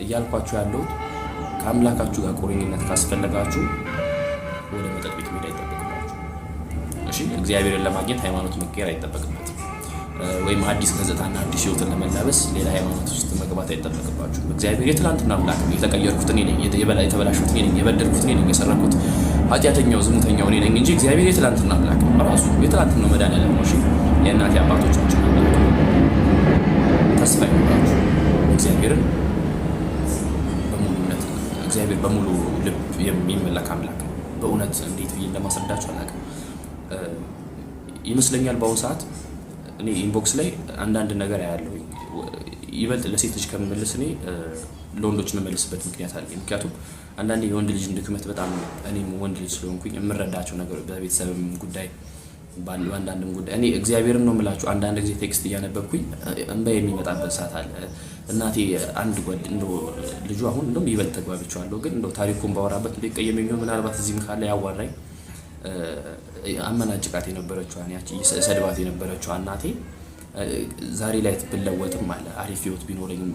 እያልኳችሁ ያለሁት ከአምላካችሁ ጋር ቁርኝነት ካስፈለጋችሁ ወደ መጠጥ ቤት መሄድ አይጠበቅባችሁ። እሺ፣ እግዚአብሔርን ለማግኘት ሃይማኖት መቀየር አይጠበቅበትም። ወይም አዲስ ገጽታና አዲስ ህይወትን ለመላበስ ሌላ ሃይማኖት ውስጥ መግባት አይጠበቅባችሁ። እግዚአብሔር የትላንትና አምላክ ነው። የተቀየርኩት እኔ ነኝ፣ የተበላሽኩት እኔ ነኝ፣ የበደልኩት እኔ ነኝ፣ የሰረኩት ኃጢአተኛው ዝሙተኛው እኔ ነኝ እንጂ እግዚአብሔር የትላንትና አምላክ ነው። ራሱ የትላንትናው መድኃኒዓለም ነው። እሺ፣ የእናቴ አባቶቻችን አምላክ ነው። ተስፋ ይኖራችሁ እግዚአብሔርን በሙሉነት እግዚአብሔር በሙሉ ልብ የሚመለክ አምላክ ነው። በእውነት እንዴት ብዬ እንደማስረዳችሁ አላውቅም። ይመስለኛል በአሁኑ ሰዓት እኔ ኢንቦክስ ላይ አንዳንድ ነገር ያለው ይበልጥ ለሴት ልጅ ከመመለስ እኔ ለወንዶች መመለስበት ምክንያት አለ። ምክንያቱም አንዳንዴ የወንድ ልጅ ድክመት በጣም እኔም ወንድ ልጅ ስለሆንኩኝ የምረዳቸው ነገር በቤተሰብም ጉዳይ በአንዳንድም ጉዳይ እኔ እግዚአብሔርን ነው የምላችሁ። አንዳንድ ጊዜ ቴክስት እያነበብኩኝ እንባ የሚመጣበት ሰዓት አለ። እናቴ አንድ ጓድ እንደው ልጁ አሁን እንደውም ይበልጥ ተግባብቻለሁ፣ ግን እንደው ታሪኩን ባወራበት እንደቀየመኝ ነው ምናልባት እዚህም ካለ ያዋራኝ አመናጭቃት የነበረችዋን ያቺ ሰድባት የነበረችዋ እናቴ ዛሬ ላይ ብለወጥም አለ አሪፍ ህይወት ቢኖረኝም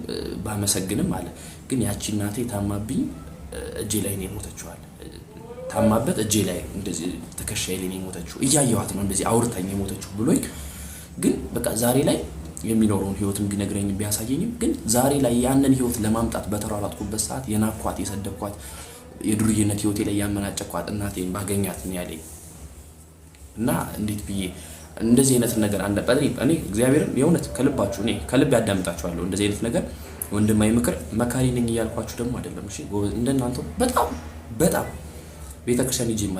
ባመሰግንም አለ፣ ግን ያቺ እናቴ ታማብኝ እጄ ላይ ነው የሞተችው አለ። ታማበት እጄ ላይ እንደዚህ ተከሻዬ ላይ ነው የሞተችው፣ እያየኋት ነው እንደዚህ አውርታኝ የሞተችው ብሎኝ፣ ግን በቃ ዛሬ ላይ የሚኖረውን ህይወትም ቢነግረኝም ቢያሳየኝም፣ ግን ዛሬ ላይ ያንን ህይወት ለማምጣት በተሯሯጥኩበት ሰዓት የናኳት የሰደብኳት የዱርዬነት ህይወቴ ላይ ያመናጨኳት እናቴን ባገኛት ነው ያለኝ። እና እንዴት ብዬ እንደዚህ አይነት ነገር አንደበት እኔ እግዚአብሔርን የእውነት ከልባችሁ እኔ ከልብ ያዳምጣችኋለሁ። እንደዚህ አይነት ነገር ወንድማዊ ምክር መካሪ ነኝ እያልኳችሁ ደግሞ አይደለም። እሺ እንደናንተ በጣም ቤተክርስቲያን ሂጂ ማለት